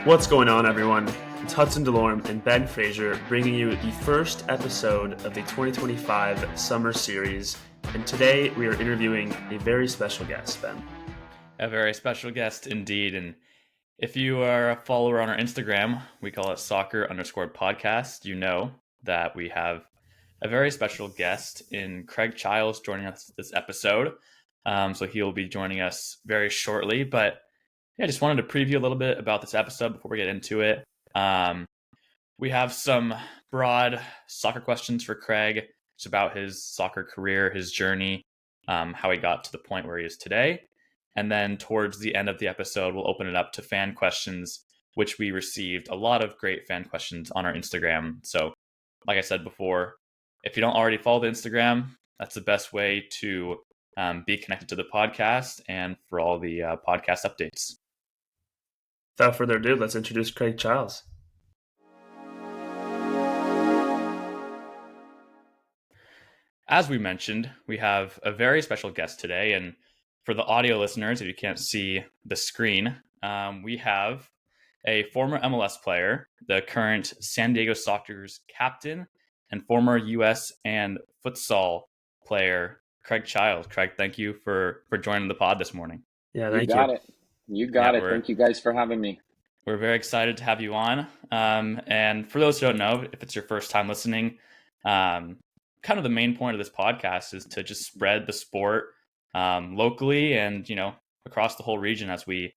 What's going on, everyone? It's Hudson Delorme and Ben Fraser bringing you the first episode of the 2025 Summer Series. And today we are interviewing a very special guest, Ben. A very special guest indeed. And if you are a follower on our Instagram, we call it soccer_podcast. You know that we have a very special guest in Kraig Chiles joining us this episode. So he'll be joining us very shortly. But yeah, I just wanted to preview a little bit about this episode before we get into it. We have some broad soccer questions for Kraig. It's about his soccer career, his journey, how he got to the point where he is today. And then towards the end of the episode, we'll open it up to fan questions, which we received a lot of great fan questions on our Instagram. So like I said before, if you don't already follow the Instagram, that's the best way to be connected to the podcast and for all the podcast updates. Without further ado, let's introduce Kraig Chiles. As we mentioned, we have a very special guest today. And for the audio listeners, if you can't see the screen, we have a former MLS player, the current San Diego Sockers captain, and former US and futsal player, Kraig Chiles. Kraig, thank you for joining the pod this morning. Yeah, thank you. You got it. You got it. Thank you guys for having me. We're very excited to have you on. And for those who don't know, if it's your first time listening, kind of the main point of this podcast is to just spread the sport locally and, across the whole region as we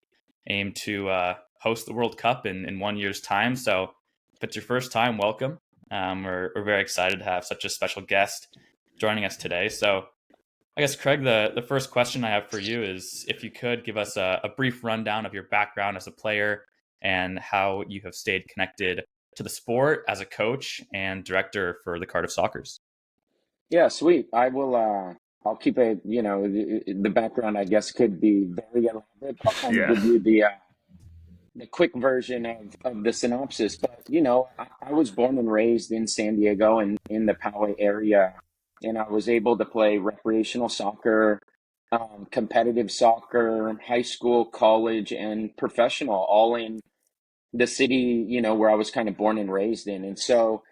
aim to host the World Cup in 1 year's time. So if it's your first time, welcome. We're very excited to have such a special guest joining us today. So I guess, Kraig, the first question I have for you is if you could give us a brief rundown of your background as a player and how you have stayed connected to the sport as a coach and director for the Cardiff Sockers. Yeah, sweet. I will. I'll keep it. The background, I guess, could be very elaborate. I'll kind of give you the quick version of the synopsis. But I was born and raised in San Diego and in the Poway area. And I was able to play recreational soccer, competitive soccer, high school, college, and professional, all in the city, where I was kind of born and raised in. And so,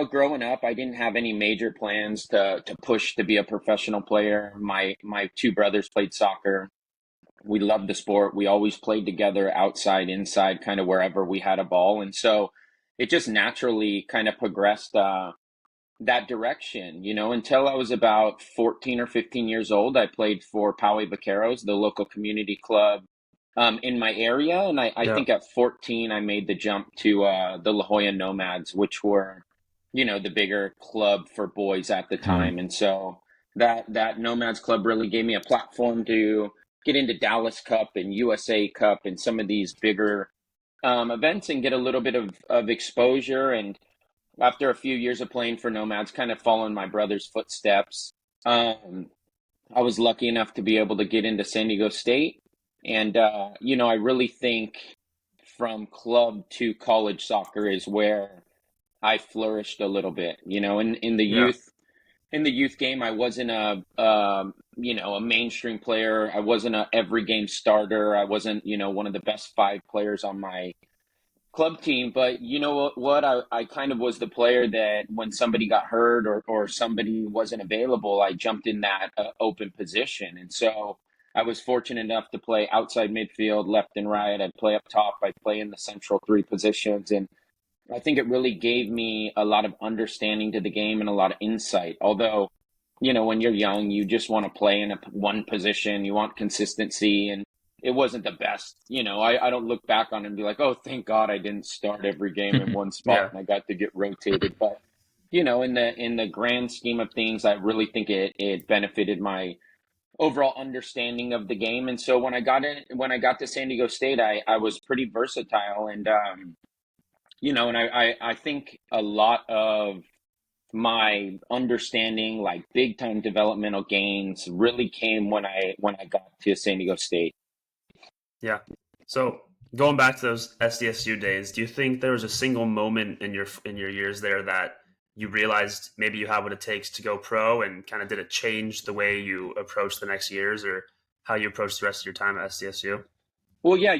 growing up, I didn't have any major plans to push to be a professional player. My two brothers played soccer. We loved the sport. We always played together outside, inside, kind of wherever we had a ball. And so it just naturally kind of progressed that direction, until I was about 14 or 15 years old. I played for Poway Vaqueros, the local community club in my area. And I think at 14, I made the jump to the La Jolla Nomads, which were, the bigger club for boys at the time. And so that Nomads club really gave me a platform to get into Dallas Cup and USA Cup and some of these bigger events and get a little bit of exposure. And after a few years of playing for Nomads, kind of following my brother's footsteps, I was lucky enough to be able to get into San Diego State. And, I really think from club to college soccer is where I flourished a little bit, in the youth game. I wasn't a mainstream player. I wasn't a every game starter. I wasn't, one of the best 5 players on my club team, but I kind of was the player that when somebody got hurt or somebody wasn't available, I jumped in that open position. And so I was fortunate enough to play outside midfield, left and right. I'd play up top. I'd play in the central 3 positions. And I think it really gave me a lot of understanding to the game and a lot of insight. Although, when you're young, you just want to play in one position. You want consistency, and it wasn't the best. I don't look back on it and be like, oh, thank God I didn't start every game in one spot and I got to get rotated. But, in the grand scheme of things, I really think it benefited my overall understanding of the game. And so when I got to San Diego State, I was pretty versatile. And, I think a lot of my understanding, like big time developmental gains, really came when I got to San Diego State. Yeah. So going back to those SDSU days, do you think there was a single moment in your years there that you realized maybe you have what it takes to go pro, and kind of did it change the way you approach the next years or how you approach the rest of your time at SDSU? Well, yeah,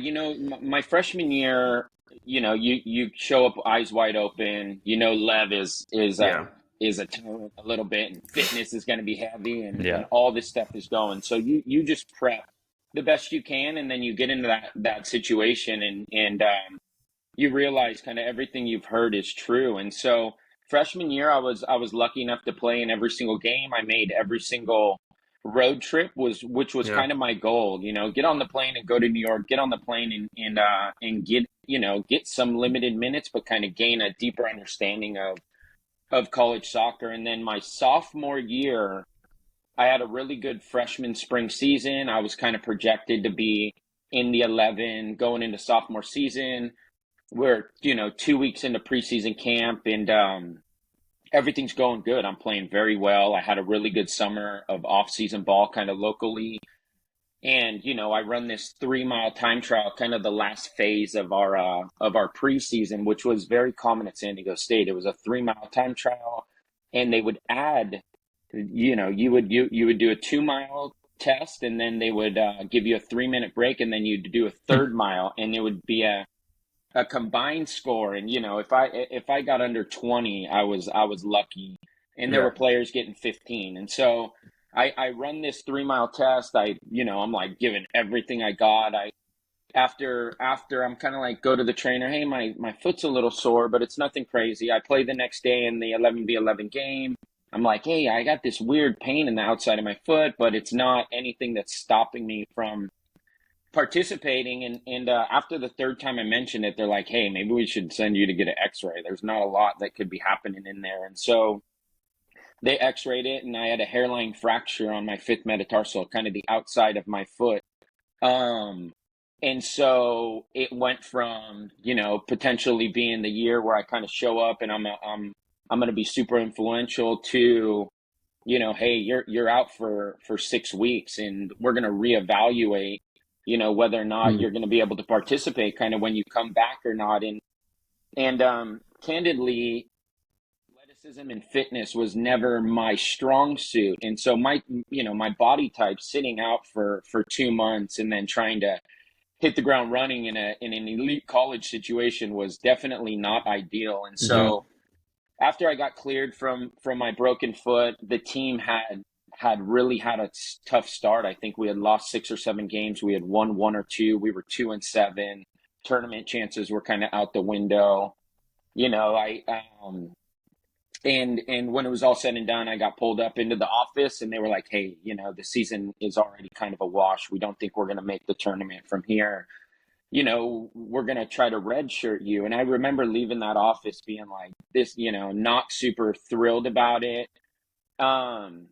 my freshman year, you show up eyes wide open. Lev Yeah. is a talent a little bit, and fitness is going to be heavy, and Yeah. all this stuff is going. So you just prep the best you can, and then you get into that situation, and you realize kind of everything you've heard is true. And so freshman year, I was lucky enough to play in every single game. I made every single road trip, which was Yeah. kind of my goal. Get on the plane and go to New York. Get on the plane and get some limited minutes, but kind of gain a deeper understanding of college soccer. And then my sophomore year, I had a really good freshman spring season. I was kind of projected to be in the 11 going into sophomore season. We're 2 weeks into preseason camp, and everything's going good. I'm playing very well. I had a really good summer of off-season ball kind of locally. And I run this 3-mile time trial, kind of the last phase of our preseason, which was very common at San Diego State. It was a 3-mile time trial, and they would add, you would do a 2-mile test, and then they would give you a 3-minute break, and then you'd do a third mile, and it would be a combined score. And if I got under 20, I was lucky, and there Yeah. were players getting 15. And so I run this 3-mile test. I'm like giving everything I got. After I'm kind of like, go to the trainer, hey, my foot's a little sore, but it's nothing crazy. I play the next day in the 11v11 game. I'm like, hey, I got this weird pain in the outside of my foot, but it's not anything that's stopping me from participating. And after the third time I mentioned it, they're like, hey, maybe we should send you to get an x-ray. There's not a lot that could be happening in there. And so they x-rayed it, and I had a hairline fracture on my fifth metatarsal, kind of the outside of my foot. And so it went from, potentially being the year where I kind of show up and I'm going to be super influential to, hey, you're out for 6 weeks, and we're going to reevaluate, whether or not you're going to be able to participate kind of when you come back or not. And candidly, athleticism and fitness was never my strong suit. And so my body type sitting out for 2 months and then trying to hit the ground running in an elite college situation was definitely not ideal. And so after I got cleared from my broken foot, the team had really had a tough start. I think we had lost 6 or 7 games. We had won 1 or 2. We were 2-7. Tournament chances were kind of out the window. And when it was all said and done, I got pulled up into the office, and they were like, hey, the season is already kind of a wash. We don't think we're going to make the tournament from here. We're going to try to redshirt you. And I remember leaving that office being like this, not super thrilled about it. And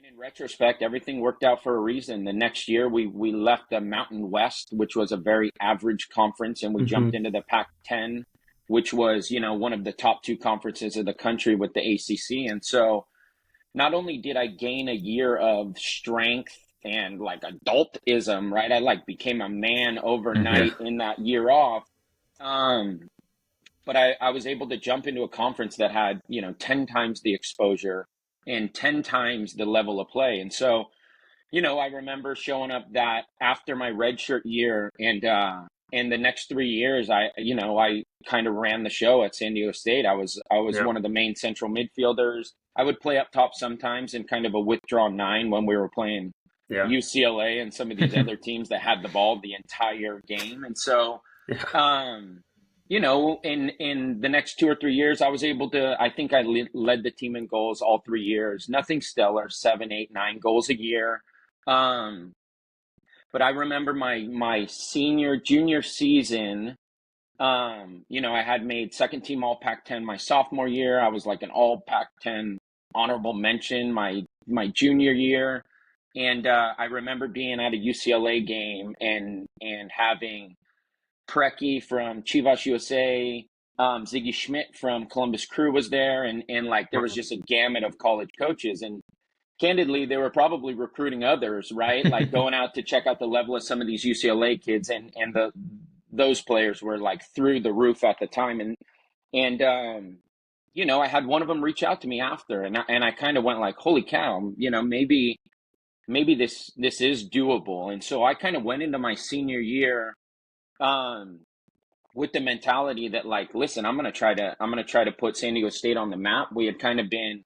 in retrospect, everything worked out for a reason. The next year, we left the Mountain West, which was a very average conference, and we jumped into the Pac-10, which was, one of the top 2 conferences of the country with the ACC. And so not only did I gain a year of strength and like adultism, right? I like became a man overnight in that year off. But I was able to jump into a conference that had, 10 times the exposure and 10 times the level of play. And so, I remember showing up that after my redshirt year, and the next 3 years, I kind of ran the show at San Diego State. I was one of the main central midfielders. I would play up top sometimes in kind of a withdrawn 9 when we were playing UCLA and some of these other teams that had the ball the entire game. And so, in the next 2 or 3 years, I was able to, I think I led the team in goals all 3 years. Nothing stellar, 7, 8, 9 goals a year. But I remember my junior season, I had made second team all Pac-10 my sophomore year. I was like an all Pac-10 honorable mention my junior year. And I remember being at a UCLA game and having Preki from Chivas USA, Ziggy Schmidt from Columbus Crew was there. And like, there was just a gamut of college coaches. And candidly, they were probably recruiting others, right? Like going out to check out the level of some of these UCLA kids, and those players were like through the roof at the time. And I had one of them reach out to me after, and I kind of went like, holy cow, maybe maybe this is doable. And so I kind of went into my senior year with the mentality that, like, listen, I'm gonna try to put San Diego State on the map. We had kind of been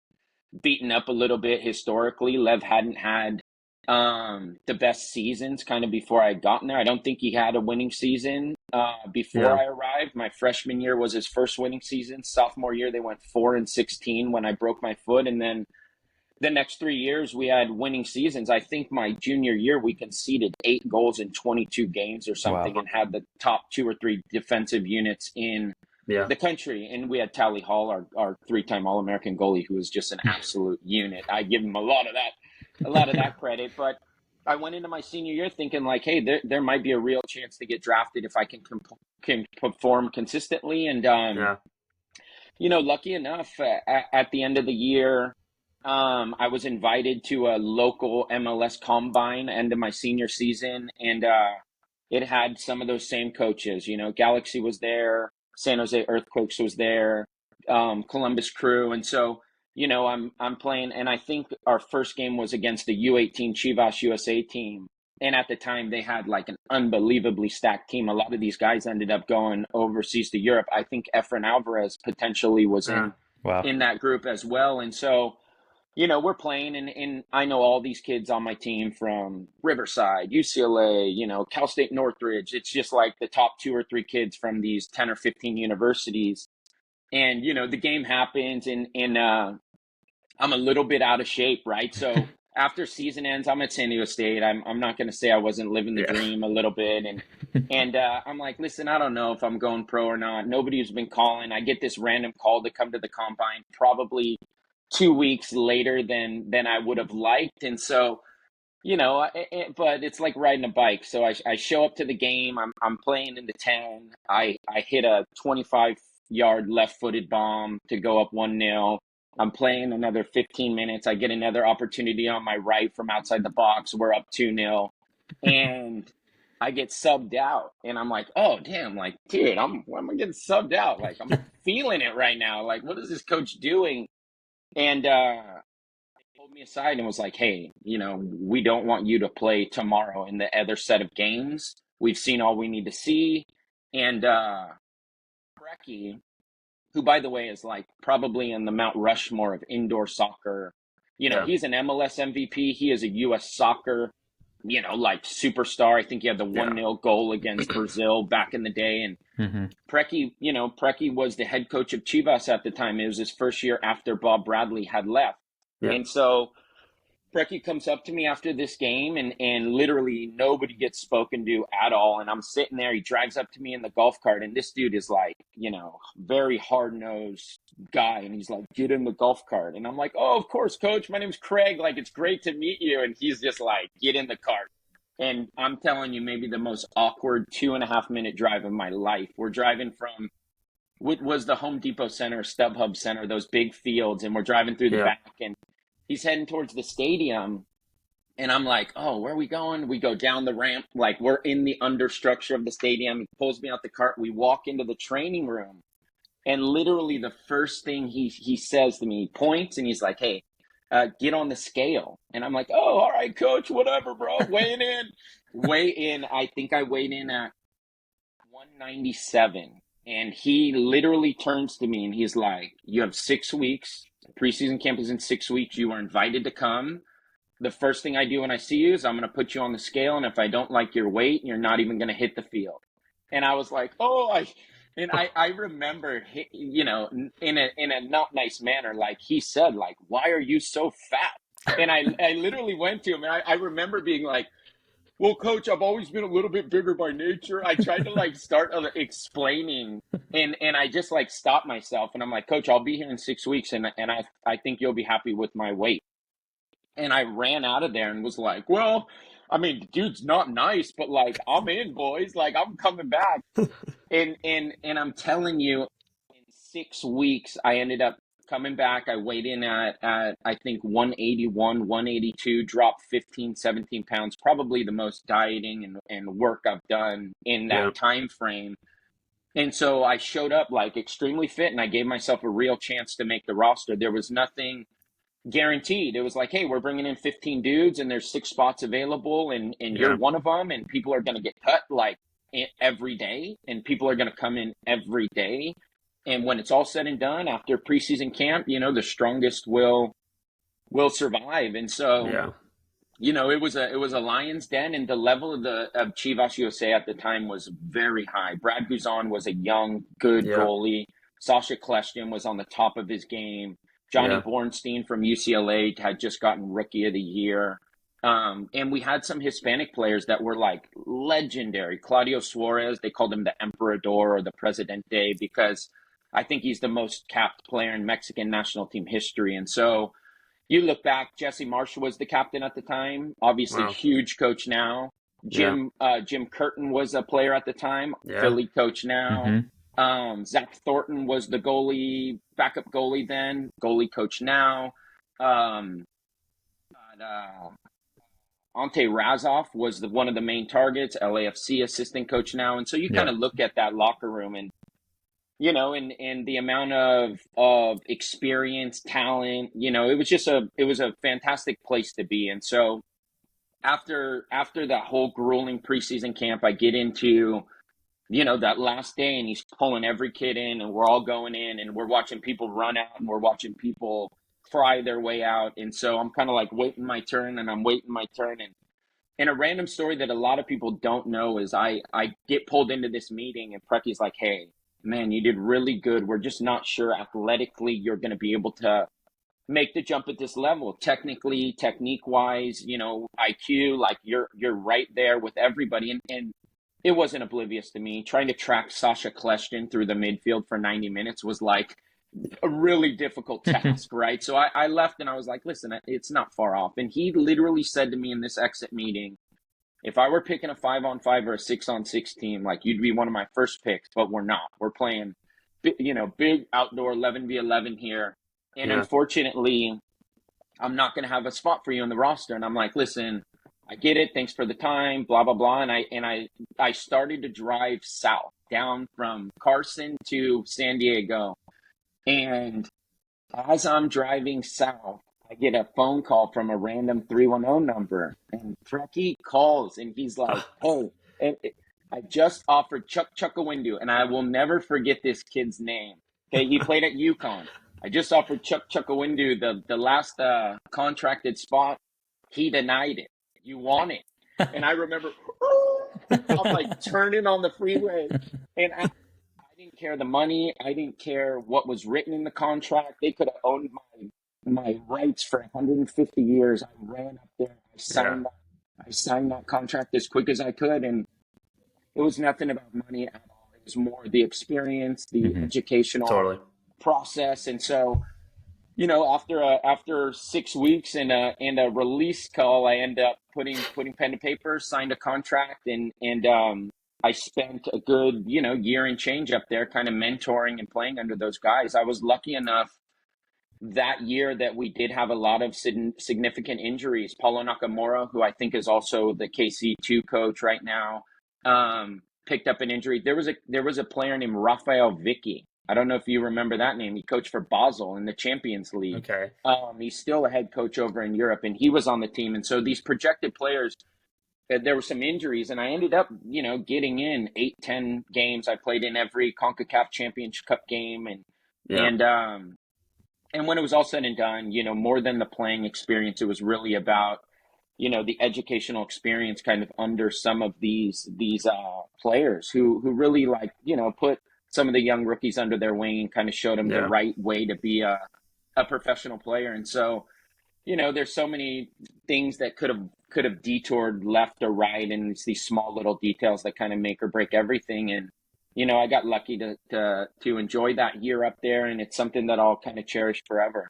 beaten up a little bit historically. Lev hadn't had the best seasons kind of before I had gotten there. I don't think he had a winning season before I arrived. My freshman year was his first winning season. Sophomore year, they went 4-16 when I broke my foot. And then the next 3 years, we had winning seasons. I think my junior year, we conceded 8 goals in 22 games or something. Wow. And had the top 2 or 3 defensive units in the country. And we had Tally Hall, our 3-time All-American goalie, who was just an absolute unit. I give him a lot of that credit. But I went into my senior year thinking, like, hey, there might be a real chance to get drafted if I can perform consistently. And, lucky enough, at the end of the year, I was invited to a local MLS combine end of my senior season, and it had some of those same coaches. Galaxy was there, San Jose Earthquakes was there, Columbus Crew, and so I'm playing, and I think our first game was against the U18 Chivas USA team, and at the time they had like an unbelievably stacked team. A lot of these guys ended up going overseas to Europe. I think Efren Alvarez potentially was in that group as well, and so. We're playing, and I know all these kids on my team from Riverside, UCLA, Cal State Northridge. It's just like the top 2 or 3 kids from these 10 or 15 universities. And, the game happens, and I'm a little bit out of shape, right? So after season ends, I'm at San Diego State. I'm not going to say I wasn't living the dream a little bit. And I'm like, listen, I don't know if I'm going pro or not. Nobody's been calling. I get this random call to come to the combine, probably 2 weeks later than I would have liked. And so, but it's like riding a bike. So I show up to the game. I'm playing in the 10. I hit a 25-yard left-footed bomb to go up 1-0. I'm playing another 15 minutes. I get another opportunity on my right from outside the box. We're up 2-0. And I get subbed out. And I'm like, oh, damn, like, dude, why am I getting subbed out? Like, I'm feeling it right now. Like, what is this coach doing? And they pulled me aside and was like, hey, we don't want you to play tomorrow in the other set of games. We've seen all we need to see. And Brecky, who, by the way, is like probably in the Mount Rushmore of indoor soccer, he's an MLS MVP. He is a U.S. soccer, like superstar. I think he had the 1-0 goal against Brazil back in the day. And Brecky was the head coach of Chivas at the time. It was his first year after Bob Bradley had left. Yeah. And so Brecky comes up to me after this game, and literally nobody gets spoken to at all. And I'm sitting there. He drives up to me in the golf cart, and this dude is like, very hard-nosed guy. And he's like, get in the golf cart. And I'm like, oh, of course, coach. My name's Kraig. Like, it's great to meet you. And he's just like, get in the cart. And I'm telling you, maybe the most awkward 2.5-minute drive of my life. We're driving from what was the Home Depot Center, StubHub Center, those big fields, and we're driving through the back, and he's heading towards the stadium. And I'm like, oh, where are we going? We go down the ramp, like we're in the understructure of the stadium. He pulls me out the cart. We walk into the training room, and literally the first thing he says to me, he points, and he's like, hey, get on the scale. And I'm like, oh, all right, coach, whatever, bro. Weighing in. I think I weighed in at 197. And he literally turns to me and he's like, you have 6 weeks. Preseason camp is in 6 weeks. You are invited to come. The first thing I do when I see you is I'm going to put you on the scale. And if I don't like your weight, you're not even going to hit the field. And I was like, I remember, in a not nice manner, like he said, like, why are you so fat? And I literally went to him, and I remember being like, well, coach, I've always been a little bit bigger by nature. I tried to like start explaining, and I just like stopped myself, and I'm like, coach, I'll be here in 6 weeks, and I think you'll be happy with my weight. And I ran out of there and was like, well, I mean, dude's not nice, but like, I'm in, boys. Like, I'm coming back. And I'm telling you, in 6 weeks, I ended up coming back. I weighed in at I think 181, 182, dropped 15, 17 pounds, probably the most dieting and work I've done in that time frame. And so I showed up like extremely fit, and I gave myself a real chance to make the roster. There was nothing guaranteed. It was like, hey, we're bringing in 15 dudes and there's 6 spots available, and you're Yeah. one of them, and people are going to get cut like every day, and people are going to come in every day. And when it's all said and done after preseason camp, the strongest will survive. And so, Yeah. it was a lion's den, and the level of Chivas USA at the time was very high. Brad Guzan was a young, good Yeah. goalie. Sasha Kleshtin was on the top of his game. Johnny Yeah. Bornstein from UCLA had just gotten Rookie of the Year. And we had some Hispanic players that were like legendary. Claudio Suarez, they called him the Emperador or the Presidente because I think he's the most capped player in Mexican national team history. And so you look back, Jesse Marshall was the captain at the time, obviously Wow. huge coach now. Yeah. Jim Curtin was a player at the time, Yeah. Philly coach now. Mm-hmm. Zach Thornton was the backup goalie then, goalie coach now. Ante Razov was one of the main targets, LAFC assistant coach now. And so you kind of look at that locker room and, and the amount of experience, talent, it was a fantastic place to be. And so after that whole grueling preseason camp, I get into, that last day, and he's pulling every kid in, and we're all going in, and we're watching people run out, and we're watching people cry their way out. And so I'm kind of like waiting my turn, and I'm waiting my turn. And a random story that a lot of people don't know is I get pulled into this meeting, and Precky's like, hey, man, you did really good. We're just not sure athletically you're going to be able to make the jump at this level. Technically, technique-wise, IQ, like you're right there with everybody. And it wasn't oblivious to me. Trying to track Sasha Kleshtin through the midfield for 90 minutes was like a really difficult task, right? So I left and I was like, listen, it's not far off. And he literally said to me in this exit meeting, if I were picking a 5-on-5 or a 6-on-6 team, like you'd be one of my first picks, but we're not. We're playing, big outdoor 11v11 here. And unfortunately, I'm not going to have a spot for you on the roster. And I'm like, listen, I get it. Thanks for the time, blah, blah, blah. And I started to drive south down from Carson to San Diego. And as I'm driving south, I get a phone call from a random 310 number. And Preki calls, and he's like, hey, I just offered Chuck Chuckawindu, and I will never forget this kid's name. Okay, he played at UConn. I just offered Chuck Chuckawindu the last contracted spot. He denied it. You want it. And I remember I'm like turning on the freeway, and I didn't care the money. I didn't care what was written in the contract. They could have owned my rights for 150 years. I ran up there. I signed that contract as quick as I could, and it was nothing about money at all. It was more the experience, the educational process. And so, after 6 weeks and a release call, I end up putting pen to paper, signed a contract, and I spent a good, year and change up there kind of mentoring and playing under those guys. I was lucky enough that year that we did have a lot of significant injuries. Paulo Nakamura, who I think is also the KC2 coach right now, picked up an injury. There was a player named Rafael Vicky. I don't know if you remember that name. He coached for Basel in the Champions League. Okay. He's still a head coach over in Europe, and he was on the team. And so these projected players, there were some injuries, and I ended up, getting in 8-10 games. I played in every CONCACAF Championship Cup game, and when it was all said and done, more than the playing experience, it was really about, the educational experience kind of under some of these players who really put some of the young rookies under their wing and kind of showed them the right way to be a professional player. And so, there's so many things that could have detoured left or right, and it's these small little details that kind of make or break everything. And I got lucky to enjoy that year up there, and it's something that I'll kind of cherish forever.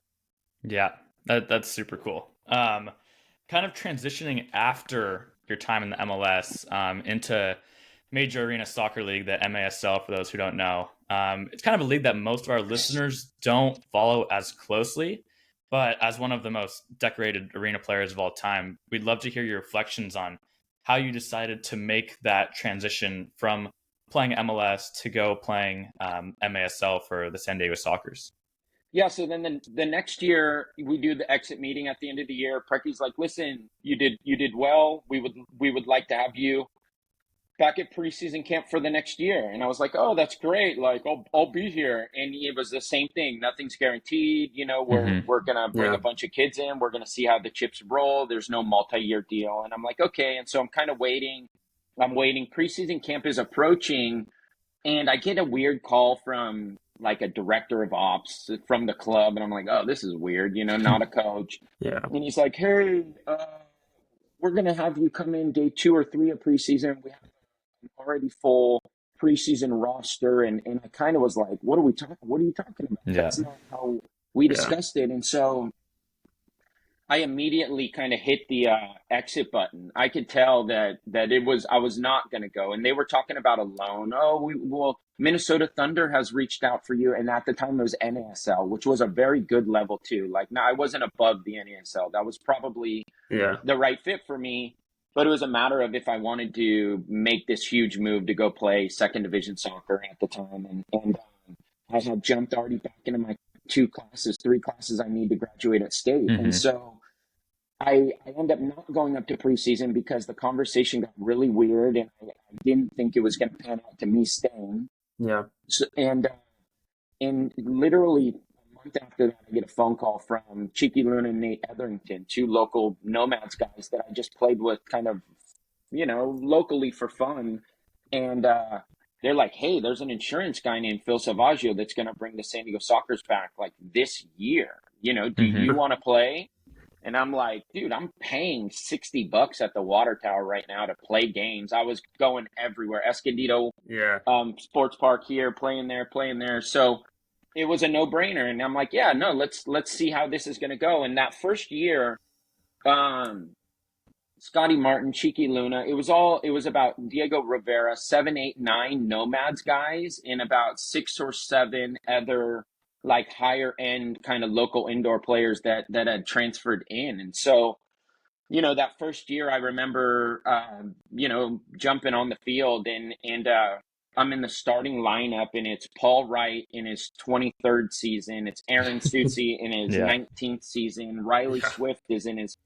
Yeah, that's super cool. Kind of transitioning after your time in the MLS into Major Arena Soccer League, the MASL, for those who don't know. It's kind of a league that most of our listeners don't follow as closely, but as one of the most decorated arena players of all time, we'd love to hear your reflections on how you decided to make that transition from playing MLS to go playing MASL for the San Diego Sockers. Yeah, so then the next year we do the exit meeting at the end of the year. Precky's like, "Listen, you did well. We would like to have you back at preseason camp for the next year." And I was like, "Oh, that's great. Like, I'll be here." And it was the same thing. Nothing's guaranteed. We're Hmm. we're gonna bring a Yeah. bunch of kids in. We're gonna see how the chips roll. There's no multi-year deal. And I'm like, okay. And so I'm kind of waiting. I'm waiting. Preseason camp is approaching, and I get a weird call from like a director of ops from the club, and I'm like, "Oh, this is weird. Not a coach." Yeah. And he's like, "Hey, we're gonna have you come in day 2 or 3 of preseason. We have already full preseason roster." And I kind of was like, what are you talking about? Yeah. That's not how we Yeah. discussed it. And so I immediately kind of hit the exit button. I could tell that I was not going to go. And they were talking about a loan. Oh, well, Minnesota Thunder has reached out for you. And at the time it was NASL, which was a very good level too. Like, now I wasn't above the NASL. That was probably Yeah. the right fit for me. But it was a matter of if I wanted to make this huge move to go play second division soccer at the time. And I had jumped already back into my 3 classes I need to graduate at state. And Hmm. so I end up not going up to preseason because the conversation got really weird, and I didn't think it was going to pan out to me staying. Yeah. So, and literally a month after that, I get a phone call from Cheeky Luna and Nate Etherington, 2 local Nomads guys that I just played with kind of, locally for fun. And they're like, "Hey, there's an insurance guy named Phil Salvaggio that's going to bring the San Diego Sockers back like this year. Do Hmm. you want to play?" And I'm like, "Dude, I'm paying $60 at the water tower right now to play games." I was going everywhere. Escondido Yeah. sports park here, playing there. So it was a no-brainer. And I'm like, "Yeah, no, let's see how this is going to go." And that first year, um, Scotty Martin, Cheeky Luna, it was about Diego Rivera, 7, 8, 9 Nomads guys, and about 6 or 7 other like higher end kind of local indoor players that had transferred in. And so, that first year I remember, jumping on the field, and I'm in the starting lineup, and it's Paul Wright in his 23rd season. It's Aaron Susi in his Yeah. 19th season. Riley Yeah. Swift is in his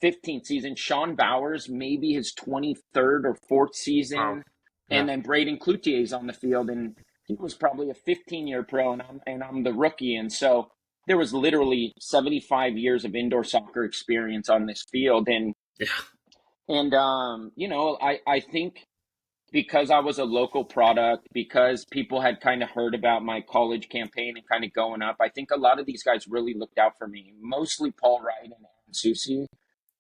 15th season. Sean Bowers, maybe his 23rd or 4th Wow. season. Yeah. And then Braden Cloutier is on the field, and he was probably a 15-year pro, and I'm the rookie. And so there was literally 75 years of indoor soccer experience on this field. And Yeah. I think because I was a local product, because people had kind of heard about my college campaign and kind of going up, I think a lot of these guys really looked out for me, mostly Paul Wright and Aaron Susi.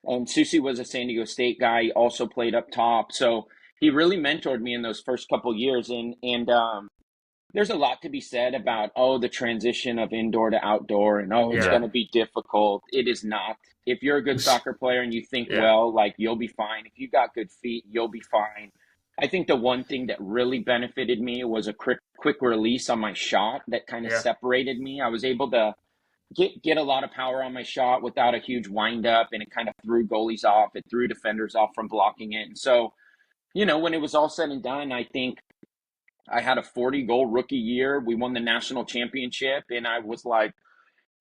And Susi was a San Diego State guy. He also played up top. So he really mentored me in those first couple years. And there's a lot to be said about, the transition of indoor to outdoor, and, it's Yeah. going to be difficult. It is not. If you're a good soccer player and you think Yeah. well, like, you'll be fine. If you got good feet, you'll be fine. I think the one thing that really benefited me was a quick release on my shot that kind of Yeah. separated me. I was able to get a lot of power on my shot without a huge wind up, and it kind of threw goalies off. It threw defenders off from blocking it. And so, when it was all said and done, I think I had a 40-goal rookie year. We won the national championship, and I was like,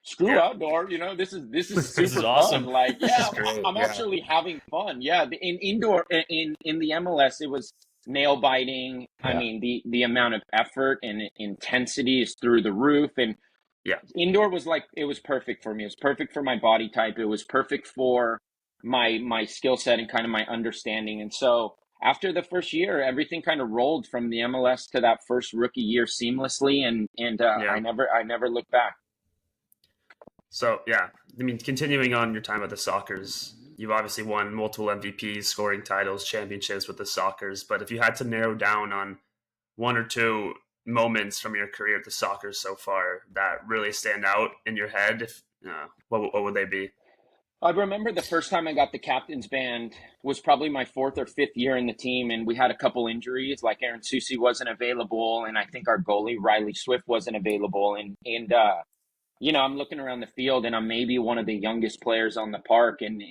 "Screw Yeah. outdoor, this is This is super fun." awesome. Like, This yeah, is great. I'm Yeah. actually having fun. Yeah, in indoor, in the MLS, it was nail biting. I Yeah. mean, the amount of effort and intensity is through the roof. And Yeah. indoor was like, it was perfect for me. It was perfect for my body type. It was perfect for my skill set and kind of my understanding. And so after the first year, everything kind of rolled from the MLS to that first rookie year seamlessly, and Yeah. I never looked back. So yeah, I mean, continuing on your time at the Sockers, you've obviously won multiple MVPs, scoring titles, championships with the Sockers. But if you had to narrow down on 1 or 2 moments from your career at the Sockers so far that really stand out in your head, what would they be? I remember the first time I got the captain's band was probably my 4th or 5th year in the team, and we had a couple injuries. Like, Aaron Susi wasn't available, and I think our goalie Riley Swift wasn't available. And I'm looking around the field, and I'm maybe one of the youngest players on the park, and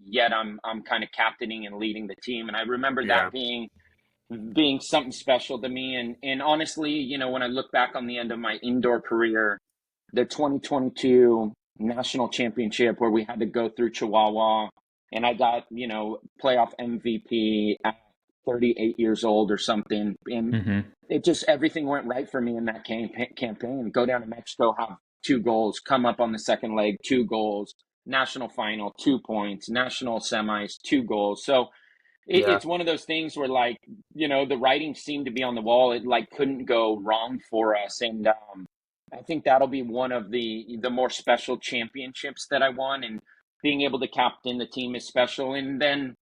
yet I'm kind of captaining and leading the team. And I remember Yeah. that being something special to me. And honestly, when I look back on the end of my indoor career, the 2022 national championship where we had to go through Chihuahua, and I got, playoff MVP at 38 years old or something. And it just, everything went right for me in that campaign. Go down to Mexico, have 2 goals, come up on the second leg, 2 goals, national final, 2 points, national semis, 2 goals. So it's one of those things where, like, the writing seemed to be on the wall. It like couldn't go wrong for us. And I think that'll be one of the more special championships that I won, and being able to captain the team is special. And then,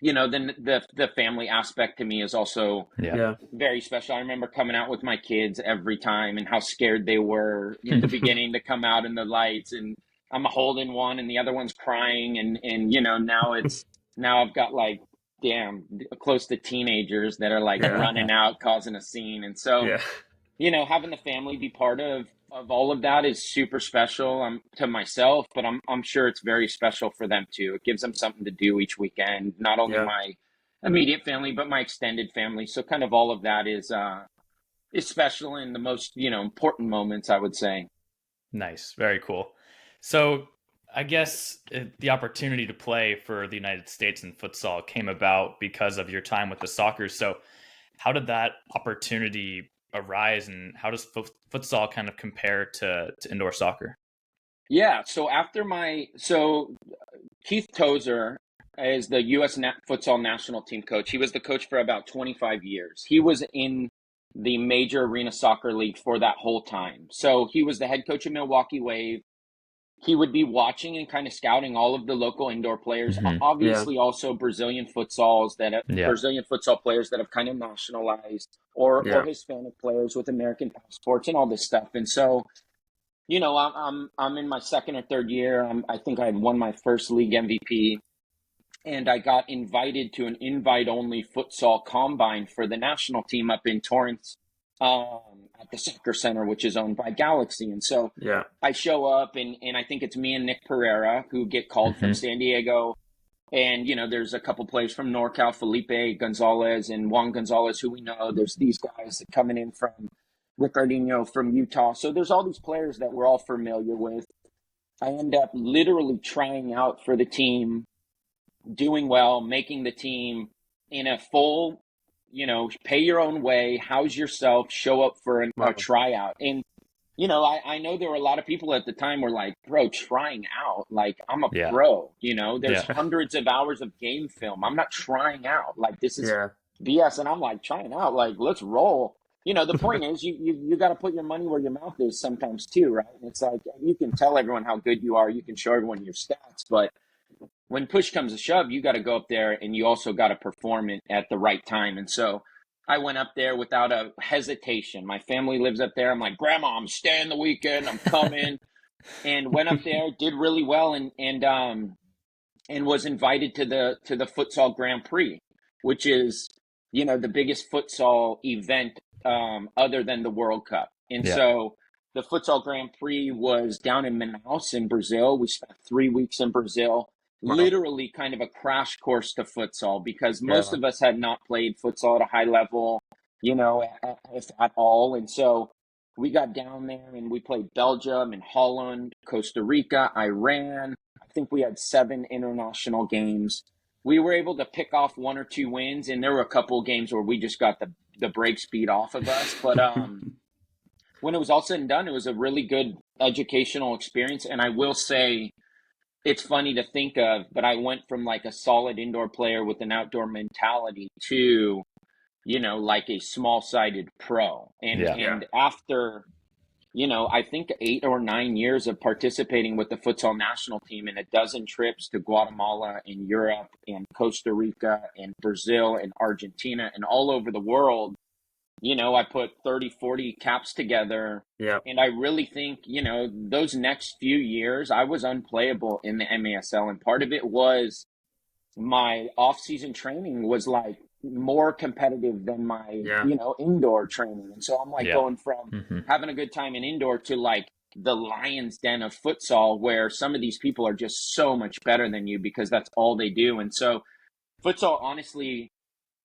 then the family aspect to me is also very special. I remember coming out with my kids every time and how scared they were in the beginning to come out in the lights, and I'm holding one and the other one's crying. And now I've got like, close to teenagers that are like running out, causing a scene. And so, having the family be part of all of that is super special to myself, but I'm sure it's very special for them too. It gives them something to do each weekend, not only my immediate family, but my extended family. So kind of all of that is special in the most, important moments, I would say. Nice. Very cool. So I guess the opportunity to play for the United States in futsal came about because of your time with the Sockers. So how did that opportunity arise, and how does futsal kind of compare to indoor soccer? Yeah. So Keith Tozer is the U.S. futsal national team coach. He was the coach for about 25 years. He was in the major arena soccer league for that whole time. So he was the head coach of Milwaukee Wave. He would be watching and kind of scouting all of the local indoor players, obviously also Brazilian futsal players that have kind of nationalized, or Hispanic players with American passports and all this stuff. And so, I'm in my second or third year. I think I had won my first league MVP, and I got invited to an invite-only futsal combine for the national team up in Torrance, at the Soccer Center, which is owned by Galaxy. And so I show up, and I think it's me and Nick Pereira who get called from San Diego. And, there's a couple players from NorCal, Felipe Gonzalez and Juan Gonzalez, who we know. There's these guys coming in from Ricardinho from Utah. So there's all these players that we're all familiar with. I end up literally trying out for the team, doing well, making the team in a full, pay your own way, house yourself, show up for a tryout. And, I know there were a lot of people at the time were like, bro, trying out, like, I'm a pro, there's hundreds of hours of game film. I'm not trying out. Like, this is BS. And I'm like, trying out, like, let's roll. The point is you got to put your money where your mouth is sometimes too, right? And it's like, you can tell everyone how good you are. You can show everyone your stats, but when push comes to shove, you got to go up there, and you also got to perform it at the right time. And so I went up there without a hesitation. My family lives up there. I'm like, Grandma, I'm staying the weekend. I'm coming. And went up there, did really well, and was invited to the Futsal Grand Prix, which is, the biggest futsal event other than the World Cup. And so the Futsal Grand Prix was down in Manaus in Brazil. We spent 3 weeks in Brazil. Literally kind of a crash course to futsal, because most of us had not played futsal at a high level, if at all. And so we got down there and we played Belgium and Holland, Costa Rica, Iran. I think we had 7 international games. We were able to pick off 1 or 2 wins, and there were a couple of games where we just got the brake speed off of us. But when it was all said and done, it was a really good educational experience. And I will say, it's funny to think of, but I went from like a solid indoor player with an outdoor mentality to, like a small-sided pro. And after, I think 8 or 9 years of participating with the futsal national team and a dozen trips to Guatemala and Europe and Costa Rica and Brazil and Argentina and all over the world, I put 30, 40 caps together. And I really think, those next few years, I was unplayable in the MASL. And part of it was my off-season training was like more competitive than my, indoor training. And so I'm like going from having a good time in indoor to like the lion's den of futsal, where some of these people are just so much better than you because that's all they do. And so futsal, honestly,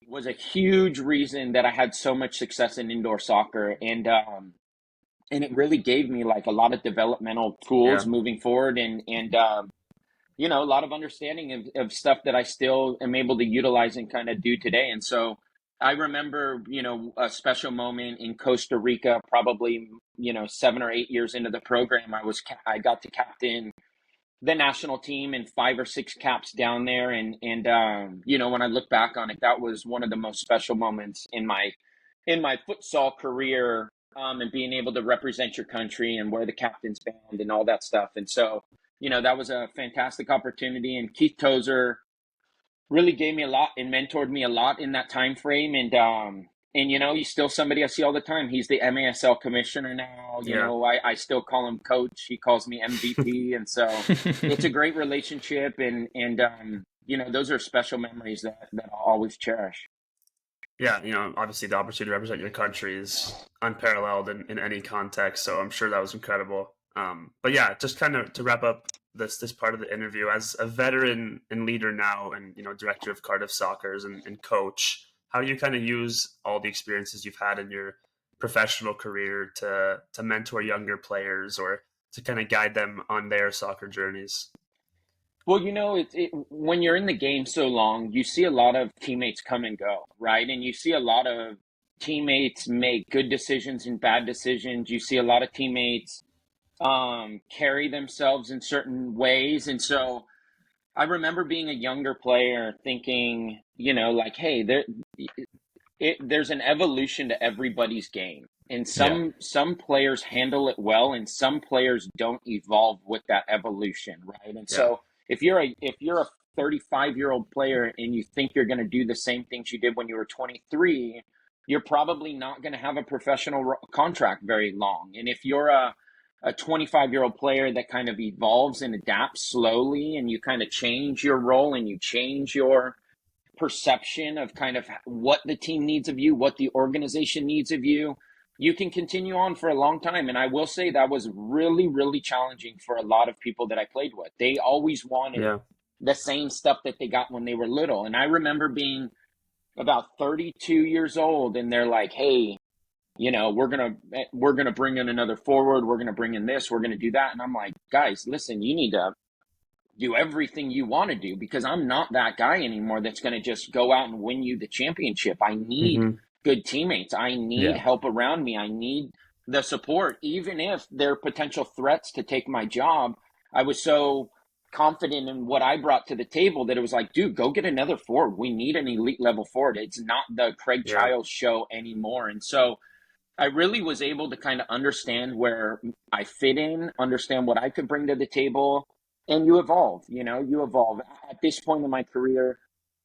was a huge reason that I had so much success in indoor soccer. And and it really gave me like a lot of developmental tools Yeah. moving forward, and you know, a lot of understanding of stuff that I still am able to utilize and kind of do today. And so I remember, you know, a special moment in Costa Rica, probably, you know, 7 or 8 years into the program. I got to captain the national team and 5 or 6 caps down there. And you know, when I look back on it, that was one of the most special moments in my futsal career, and being able to represent your country and wear the captain's band and all that stuff. And so, you know, that was a fantastic opportunity. And Keith Tozer really gave me a lot and mentored me a lot in that time frame. And you know, he's still somebody I see all the time. He's the MASL commissioner now. You Yeah. know, I still call him coach. He calls me MVP. And so it's a great relationship. And you know, those are special memories that I'll always cherish. Yeah, you know, obviously the opportunity to represent your country is unparalleled in any context. So I'm sure that was incredible. But yeah, just kind of to wrap up this part of the interview, as a veteran and leader now, and you know, director of Cardiff Sockers and coach, how do you kind of use all the experiences you've had in your professional career to mentor younger players or to kind of guide them on their soccer journeys? Well, you know, when you're in the game so long, you see a lot of teammates come and go, right? And you see a lot of teammates make good decisions and bad decisions. You see a lot of teammates carry themselves in certain ways. And so I remember being a younger player thinking, you know, like, hey, there's an evolution to everybody's game. And Yeah. some players handle it well and some players don't evolve with that evolution, right? And Yeah, so if you're a 35-year-old player and you think you're going to do the same things you did when you were 23, you're probably not going to have a professional contract very long. And if you're a 25-year-old player that kind of evolves and adapts slowly, and you kind of change your role and you change your perception of kind of what the team needs of you, what the organization needs of you, you can continue on for a long time. And I will say that was really, really challenging for a lot of people that I played with. They always wanted yeah, the same stuff that they got when they were little. And I remember being about 32 years old and they're like, hey, you know, we're gonna bring in another forward, we're gonna bring in this, we're gonna do that. And I'm like, guys, listen, you need to do everything you want to do, because I'm not that guy anymore that's going to just go out and win you the championship. I need hmm, good teammates. I need Yeah. help around me. I need the support, even if they're potential threats to take my job. I was so confident in what I brought to the table that it was like, dude, go get another forward. We need an elite level forward. It's not the Kraig yeah, Chiles show anymore. And so I really was able to kind of understand where I fit in, understand what I could bring to the table, and you evolve. You know, you evolve. At this point in my career,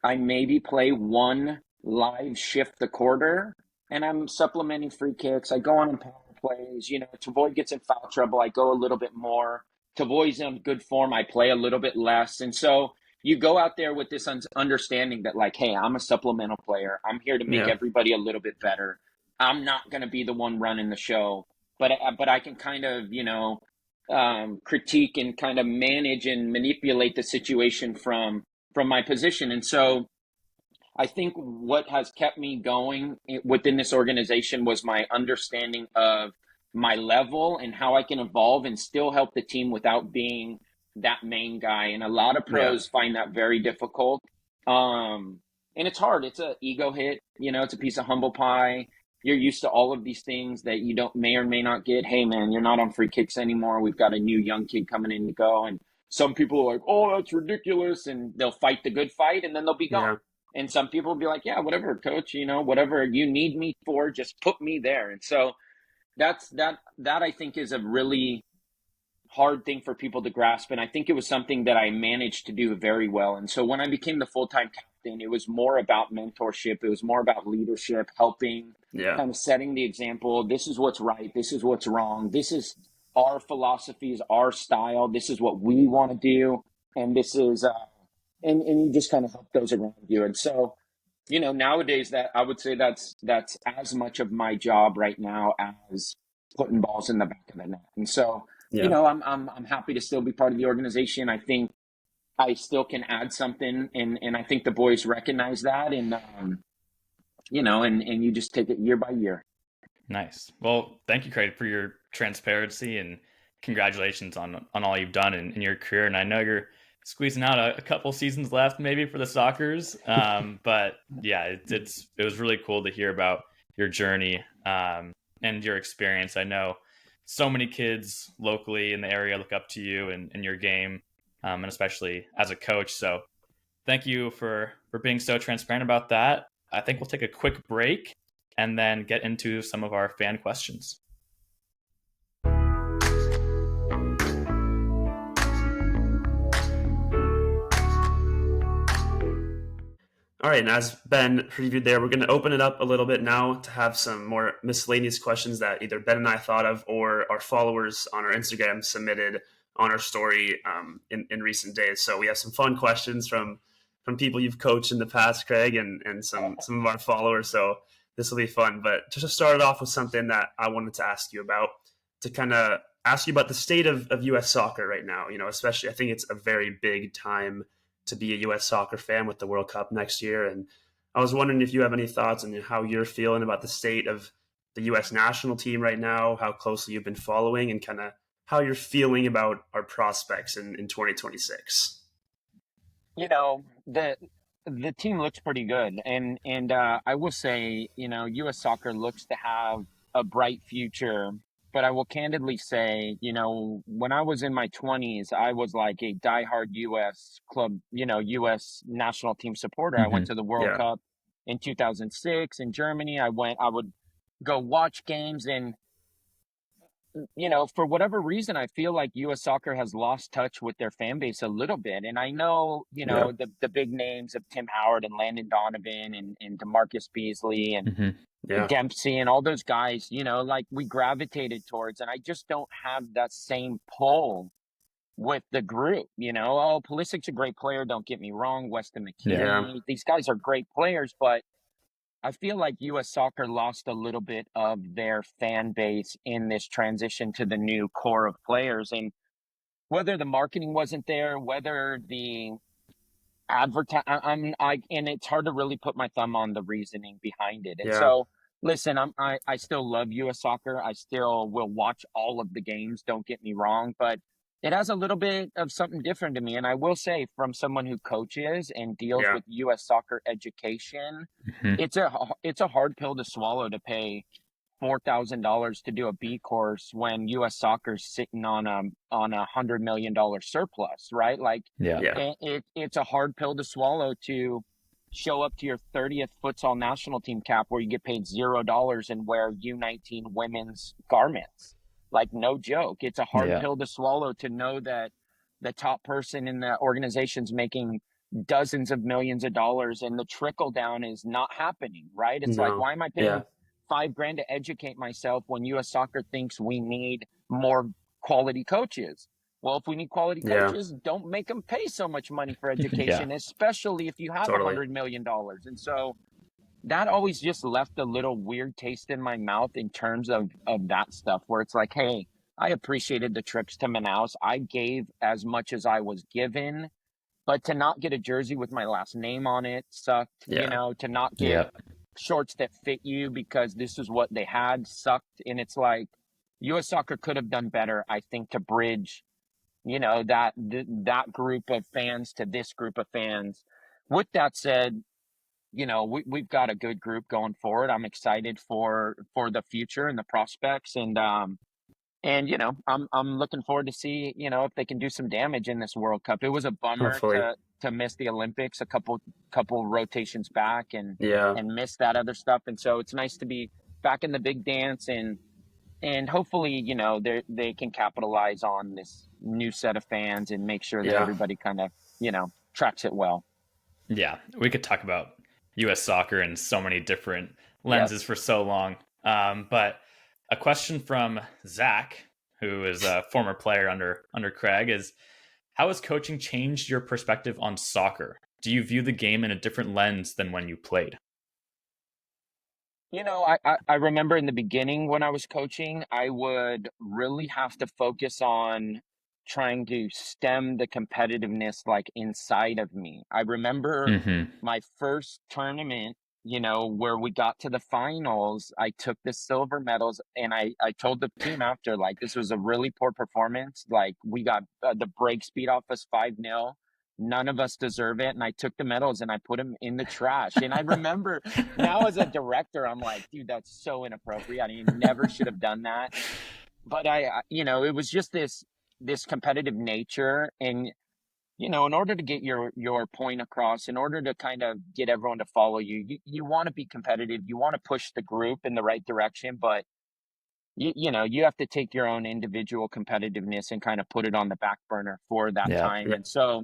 I maybe play one live shift a quarter, and I'm supplementing free kicks. I go on in power plays. You know, Tavoy gets in foul trouble, I go a little bit more. Tavoy's in good form, I play a little bit less. And so you go out there with this understanding that, like, hey, I'm a supplemental player. I'm here to make yeah, everybody a little bit better. I'm not going to be the one running the show, but I can kind of, you know, critique and kind of manage and manipulate the situation from my position. And so I think what has kept me going within this organization was my understanding of my level and how I can evolve and still help the team without being that main guy. And a lot of yeah, pros find that very difficult. And it's hard. It's a ego hit. You know, it's a piece of humble pie. You're used to all of these things that you don't may or may not get. Hey, man, you're not on free kicks anymore. We've got a new young kid coming in to go. And some people are like, oh, that's ridiculous. And they'll fight the good fight and then they'll be gone. yeah, And some people will be like, yeah, whatever, coach, you know, whatever you need me for, just put me there. And so that I think is a really hard thing for people to grasp. And I think it was something that I managed to do very well. And so when I became the full-time captain, it was more about mentorship. It was more about leadership, helping, yeah, kind of setting the example. This is what's right. This is what's wrong. This is our philosophies, our style. This is what we want to do. And this is, and you just kind of help those around you. And so, you know, nowadays that I would say that's as much of my job right now as putting balls in the back of the net. And so, you yeah. know, I'm happy to still be part of the organization. I think I still can add something, and I think the boys recognize that, and you know, and you just take it year by year. Nice. Well, thank you, Craig, for your transparency, and congratulations on all you've done in your career. And I know you're squeezing out a couple seasons left maybe for the Sockers. But yeah, it was really cool to hear about your journey and your experience. I know so many kids locally in the area look up to you and your game, and especially as a coach. So thank you for being so transparent about that. I think we'll take a quick break and then get into some of our fan questions. All right, and as Ben previewed there, we're going to open it up a little bit now to have some more miscellaneous questions that either Ben and I thought of or our followers on our Instagram submitted on our story in recent days. So we have some fun questions from people you've coached in the past, Kraig, and some of our followers. So this will be fun. But just to start it off with something that I wanted to ask you about, to kind of ask you about the state of U.S. soccer right now. You know, especially I think it's a very big time to be a U.S. soccer fan with the World Cup next year. And I was wondering if you have any thoughts on how you're feeling about the state of the U.S. national team right now, how closely you've been following, and kind of how you're feeling about our prospects in 2026. You know, the team looks pretty good. And I will say, you know, U.S. soccer looks to have a bright future. But I will candidly say, you know, when I was in my 20s, I was like a diehard U.S. club, you know, U.S. national team supporter. I went to the World Cup in 2006 in Germany. I would go watch games, and, you know, for whatever reason, I feel like U.S. soccer has lost touch with their fan base a little bit. And I know, you know, the big names of Tim Howard and Landon Donovan and DeMarcus Beasley and Dempsey and all those guys, you know, like we gravitated towards, and I just don't have that same pull with the group, you know. Oh, Pulisic's a great player, don't get me wrong. Weston McKennie, these guys are great players, but I feel like U.S. soccer lost a little bit of their fan base in this transition to the new core of players. And whether the marketing wasn't there, whether the and it's hard to really put my thumb on the reasoning behind it. And so, listen, I still love U.S. soccer. I still will watch all of the games. Don't get me wrong, but it has a little bit of something different to me. And I will say, from someone who coaches and deals with U.S. soccer education, it's a hard pill to swallow to pay $4,000 to do a B course when U.S. soccer's sitting on a $100 million surplus, right? Like, it's a hard pill to swallow to show up to your 30th futsal national team cap where you get paid $0 and wear U19 women's garments. Like, no joke. It's a hard pill to swallow to know that the top person in the organization's making dozens of millions of dollars and the trickle down is not happening, right? It's like, why am I paying $5,000 to educate myself when U.S. soccer thinks we need more quality coaches? Well, if we need quality coaches, don't make them pay so much money for education, especially if you have $100 million. And so that always just left a little weird taste in my mouth in terms of that stuff, where it's like, hey, I appreciated the trips to Manaus. I gave as much as I was given, but to not get a jersey with my last name on it sucked, you know, to not get shorts that fit you because this is what they had sucked. And it's like, U.S. soccer could have done better, I think, to bridge, you know, that group of fans to this group of fans. With that said, you know, we've got a good group going forward. I'm excited for the future and the prospects, and you know, I'm looking forward to see, you know, if they can do some damage in this World Cup. It was a bummer to miss the Olympics a couple rotations back and miss that other stuff, and so it's nice to be back in the big dance, and hopefully, you know, they can capitalize on this new set of fans and make sure that everybody kind of, you know, tracks it well. Yeah, we could talk about U.S. soccer in so many different lenses for so long. But a question from Zach, who is a former player under Kraig, is, how has coaching changed your perspective on soccer? Do you view the game in a different lens than when you played? You know, I remember in the beginning when I was coaching, I would really have to focus on trying to stem the competitiveness like inside of me. I remember my first tournament where we got to the finals, I took the silver medals, and I told the team after, like, this was a really poor performance. Like, we got the break speed off us 5-0. None of us deserve it. And I took the medals and I put them in the trash. And I remember now as a director, I'm like, dude, that's so inappropriate. I mean, never should have done that. But it was just this competitive nature. And in order to get your point across, in order to kind of get everyone to follow you want to be competitive. You want to push the group in the right direction, but you have to take your own individual competitiveness and kind of put it on the back burner for that time. And so,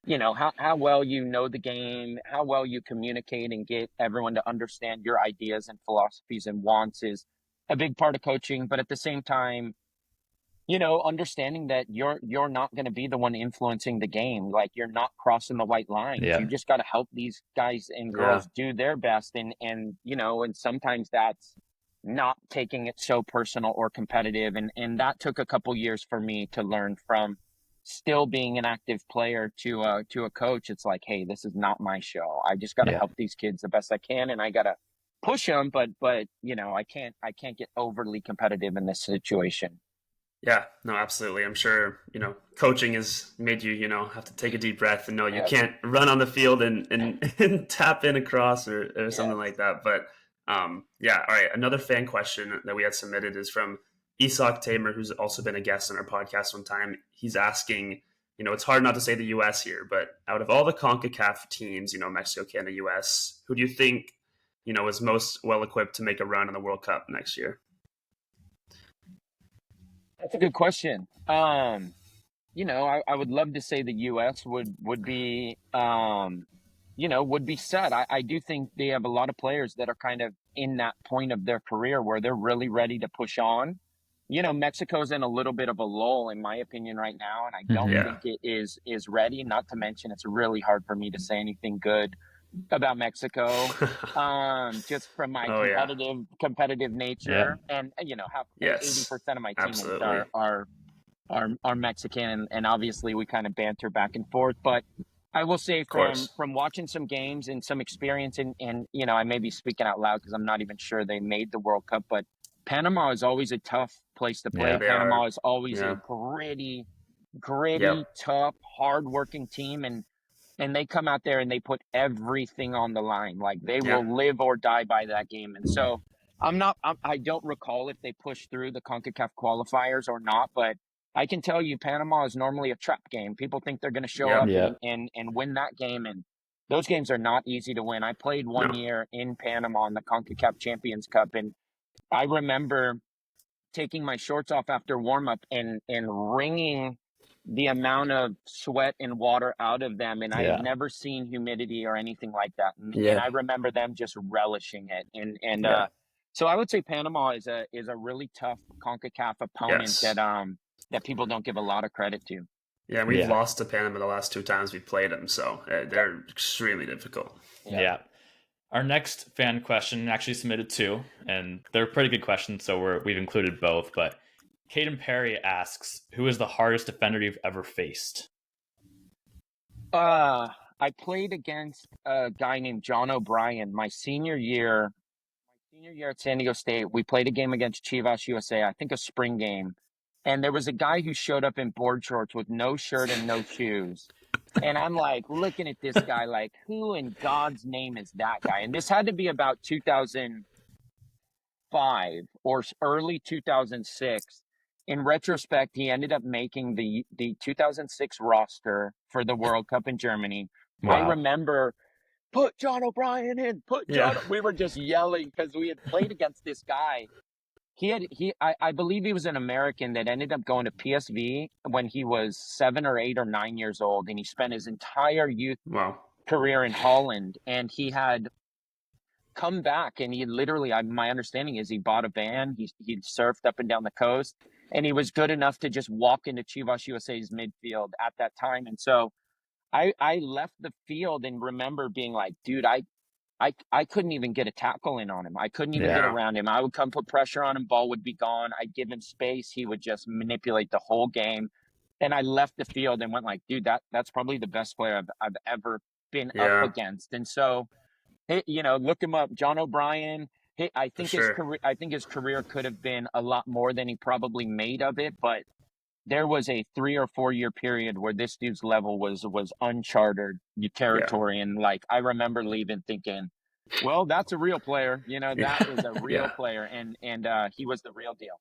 how well you know the game, how well you communicate and get everyone to understand your ideas and philosophies and wants is a big part of coaching. But at the same time, understanding that you're not going to be the one influencing the game. Like, you're not crossing the white lines. Yeah. You just got to help these guys and girls do their best. And sometimes that's not taking it so personal or competitive. And that took a couple years for me to learn from still being an active player to a coach. It's like, hey, this is not my show. I just got to help these kids the best I can. And I got to push them, but I can't get overly competitive in this situation. Yeah, no, absolutely. I'm sure, coaching has made you, have to take a deep breath and know you can't run on the field and tap in across or something like that. But all right. Another fan question that we had submitted is from Isak Tamer, who's also been a guest on our podcast one time. He's asking, it's hard not to say the U.S. here, but out of all the CONCACAF teams, Mexico, Canada, U.S., who do you think, is most well-equipped to make a run in the World Cup next year? That's a good question. I would love to say the U.S. would be, would be set. I do think they have a lot of players that are kind of in that point of their career where they're really ready to push on. Mexico's in a little bit of a lull, in my opinion, right now, and I don't think it is ready. Not to mention, it's really hard for me to say anything good about Mexico, just from my competitive nature, and how 80% of my teammates are Mexican, and obviously we kind of banter back and forth. But I will say from watching some games and some experience, and I may be speaking out loud because I'm not even sure they made the World Cup, but Panama is always a tough place to play. Panama is always a gritty, tough, hardworking team, and they come out there and they put everything on the line. Like, they will live or die by that game. And so I don't recall if they pushed through the CONCACAF qualifiers or not, but I can tell you Panama is normally a trap game. People think they're going to show up and win that game. And those games are not easy to win. I played one year in Panama in the CONCACAF Champions Cup, and I remember taking my shorts off after warm up and wringing the amount of sweat and water out of them. And I had never seen humidity or anything like that. And I remember them just relishing it. And so I would say Panama is a really tough CONCACAF opponent that people don't give a lot of credit to. Yeah, we've lost to Panama the last 2 times we've played them, so they're extremely difficult. Yeah. Our next fan question actually submitted 2, and they're pretty good questions, so we've included both. But Caden Perry asks, who is the hardest defender you've ever faced? I played against a guy named John O'Brien my senior year at San Diego State. We played a game against Chivas USA, I think a spring game. And there was a guy who showed up in board shorts with no shirt and no shoes. And I'm like looking at this guy like, who in God's name is that guy? And this had to be about 2005 or early 2006. In retrospect, he ended up making the 2006 roster for the World Cup in Germany. Wow. I remember, put John O'Brien in, we were just yelling because we had played against this guy. I believe he was an American that ended up going to PSV when he was 7 or 8 or 9 years old, and he spent his entire youth career in Holland. And he had come back, and he literally, my understanding is, he bought a van. He'd surfed up and down the coast, and he was good enough to just walk into Chivas USA's midfield at that time. And so I left the field and remember being like, dude, I couldn't even get a tackle in on him. I couldn't even get around him. I would come put pressure on him. Ball would be gone. I'd give him space. He would just manipulate the whole game. And I left the field and went like, dude, that's probably the best player I've ever been up against. And so look him up, John O'Brien. I For think sure. I think his career could have been a lot more than he probably made of it, but there was a 3 or 4 year period where this dude's level was uncharted Yeah. territory, and like I remember leaving thinking, well, that's a real player. That Yeah. is a real Yeah. player, and he was the real deal.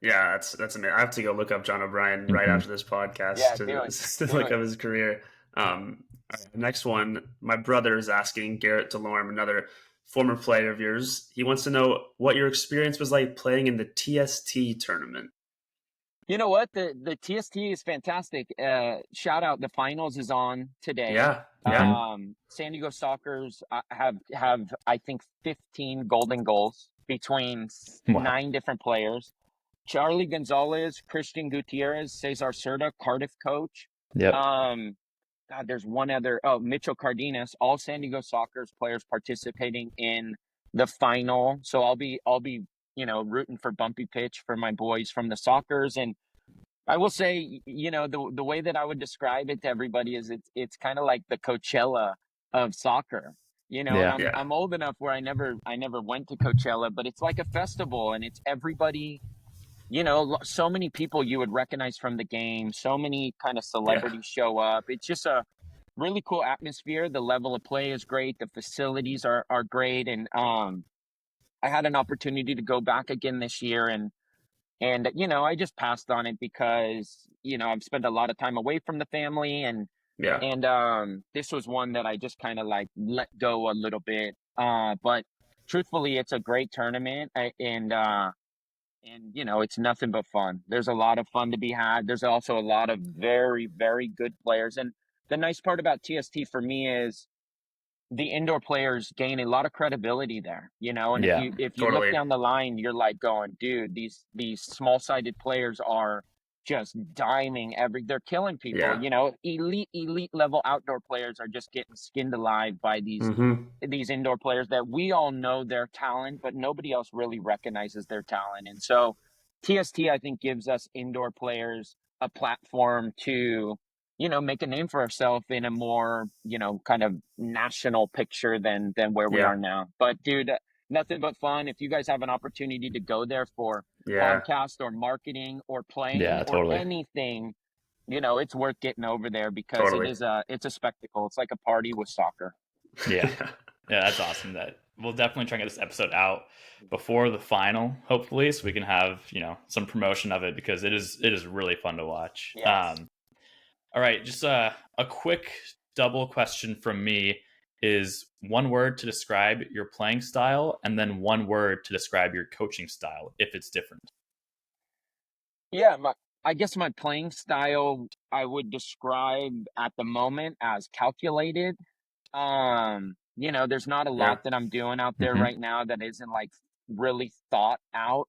Yeah, that's amazing. I have to go look up John O'Brien right Hmm. after this podcast Yeah, to, do it, to do look it. up his career. All right, next one, my brother is asking, Garrett Delorme, another former player of yours. He wants to know what your experience was like playing in the TST tournament. You know what? The TST is fantastic. Shout out, the finals is on today. Yeah, yeah, San Diego Sockers have I think 15 golden goals between Wow. 9 different players. Charlie Gonzalez, Christian Gutierrez, Cesar Cerda, Cardiff coach. Yep. Um, God, there's one other. Oh, Mitchell Cardenas. All San Diego Sockers players participating in the final. So I'll be rooting for bumpy pitch for my boys from the Sockers. And I will say, the way that I would describe it to everybody is it's kind of like the Coachella of soccer. And Yeah. yeah, I'm old enough where I never went to Coachella, but it's like a festival, and it's everybody. So many people you would recognize from the game. So many kind of yeah, celebrities show up. It's just a really cool atmosphere. The level of play is great. The facilities are great, and I had an opportunity to go back again this year, and I just passed on it because I've spent a lot of time away from the family, yeah, and this was one that I just kind of like let go a little bit. But truthfully, it's a great tournament, and it's nothing but fun. There's a lot of fun to be had. There's also a lot of very, very good players, and the nice part about TST for me is the indoor players gain a lot of credibility there, and if Yeah. you look totally. down the line, you're like going, dude, these small-sided players are just diming they're killing people, Yeah. elite level outdoor players are just getting skinned alive by Mm-hmm. these indoor players that we all know their talent, but nobody else really recognizes their talent. And so TST, I think, gives us indoor players a platform to make a name for ourselves in a more, kind of national picture than where we Yeah. are now. But dude, nothing but fun. If you guys have an opportunity to go there for Yeah. podcast or marketing or playing Yeah. or Totally. anything, it's worth getting over there because Totally. it's a spectacle. It's like a party with soccer. Yeah. Yeah. That's awesome. That we'll definitely try and get this episode out before the final, hopefully, so we can have some promotion of it because it is really fun to watch. Yes. All right, just a quick double question from me is one word to describe your playing style and then one word to describe your coaching style if it's different. Yeah, I guess my playing style I would describe at the moment as calculated. There's not a Yeah. lot that I'm doing out there Hmm. right now that isn't like really thought out.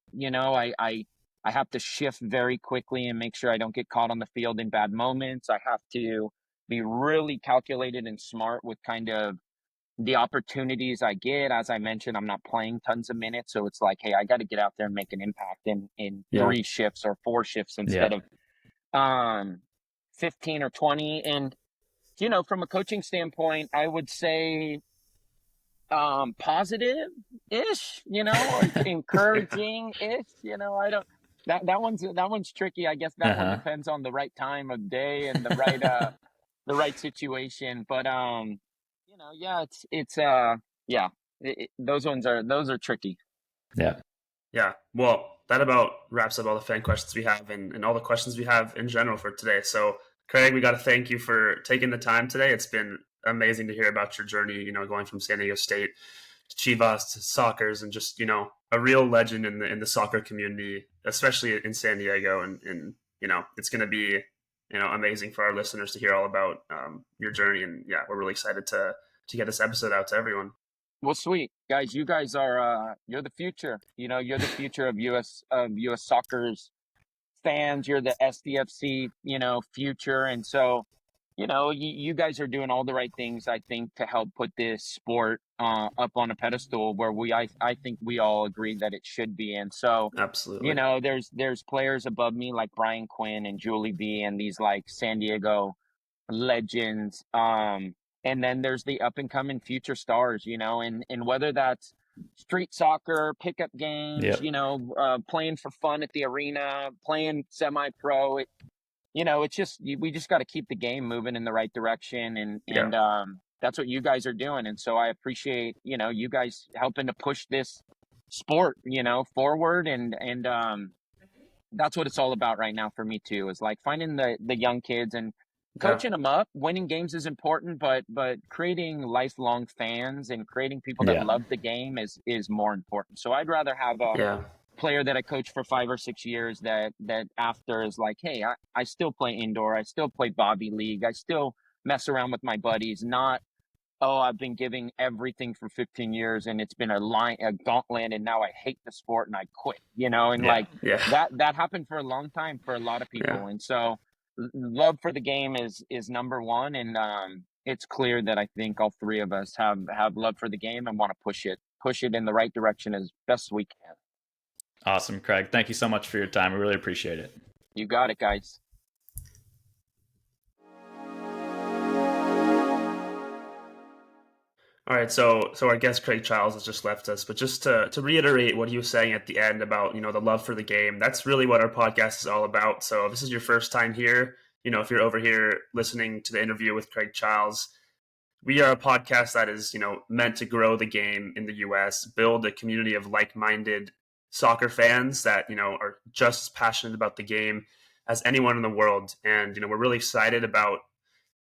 I have to shift very quickly and make sure I don't get caught on the field in bad moments. I have to be really calculated and smart with kind of the opportunities I get. As I mentioned, I'm not playing tons of minutes, so it's like, hey, I got to get out there and make an impact in Yeah. 3 shifts or 4 shifts Yeah. instead of um 15 or 20. And from a coaching standpoint, I would say positive ish, or Yeah. encouraging ish. I don't that one's tricky. I guess that one Uh-huh. depends on the right time of day and the right situation. But yeah, yeah, those are tricky. Yeah. Yeah. Well, that about wraps up all the fan questions we have and all the questions we have in general for today. So, Craig, we got to thank you for taking the time today. It's been amazing to hear about your journey, going from San Diego State to Chivas to Sockers and just, a real legend in the soccer community, especially in San Diego. And it's going to be, amazing for our listeners to hear all about your journey. And yeah, we're really excited to get this episode out to everyone. Well, sweet guys, you guys are you're the future. You're the future of US soccer's fans. You're the SDFC, future, and so you guys are doing all the right things, I think, to help put this sport up on a pedestal where I think we all agree that it should be. And so Absolutely. there's players above me like Brian Quinn and Julie B and these like San Diego legends. And then there's the up and coming future stars, and whether that's street soccer, pickup games, Yep. playing for fun at the arena, playing semi-pro. It's just we just got to keep the game moving in the right direction, and that's what you guys are doing. And so I appreciate you guys helping to push this sport forward, and that's what it's all about right now for me too, is like finding the young kids and coaching them up. Winning games is important, but creating lifelong fans and creating people that Yeah. love the game is more important. So I'd rather have a Yeah. player that I coached for 5 or 6 years that after is like, hey, I still play indoor, I still play Bobby League, I still mess around with my buddies, not, oh, I've been giving everything for 15 years and it's been a gauntlet and now I hate the sport and I quit, and Yeah. like Yeah. that happened for a long time for a lot of people. Yeah. And so love for the game is number one. And it's clear that I think all three of us have love for the game and want to push it in the right direction as best we can. Awesome, Kraig. Thank you so much for your time. I really appreciate it. You got it, guys. All right, so our guest Kraig Chiles has just left us, but just to reiterate what he was saying at the end about the love for the game, that's really what our podcast is all about. So if this is your first time here, if you're over here listening to the interview with Kraig Chiles, we are a podcast that is meant to grow the game in the U.S., build a community of like-minded soccer fans that are just as passionate about the game as anyone in the world, and we're really excited about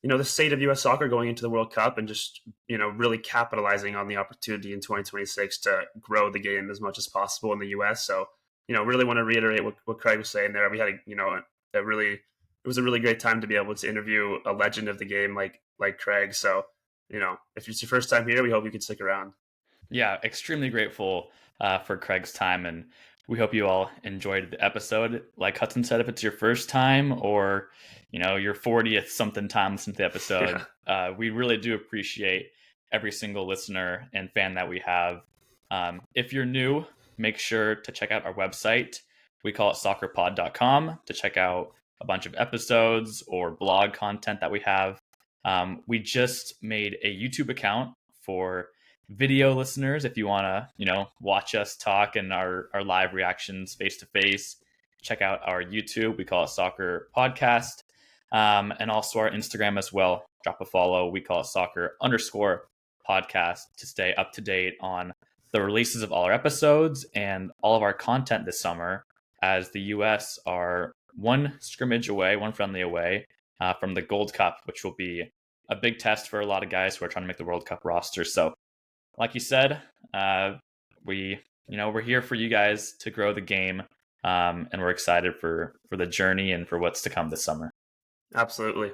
the state of U.S. soccer going into the World Cup and just, really capitalizing on the opportunity in 2026 to grow the game as much as possible in the U.S. So, really want to reiterate what Kraig was saying there. We had, it was a really great time to be able to interview a legend of the game like Kraig. So, if it's your first time here, we hope you can stick around. Yeah, extremely grateful for Kraig's time, and we hope you all enjoyed the episode. Like Hudson said, if it's your first time or your 40th something time listening to the episode, we really do appreciate every single listener and fan that we have. If you're new, make sure to check out our website. We call it soccerpod.com to check out a bunch of episodes or blog content that we have. We just made a YouTube account for video listeners. If you want to, watch us talk and our live reactions face to face, check out our YouTube. We call it Soccer Podcast. And also our Instagram as well. Drop a follow. We call it Soccer_podcast to stay up to date on the releases of all our episodes and all of our content this summer, as the US are one friendly away from the Gold Cup, which will be a big test for a lot of guys who are trying to make the World Cup roster. So like you said, we're here for you guys to grow the game, and we're excited for the journey and for what's to come this summer. Absolutely.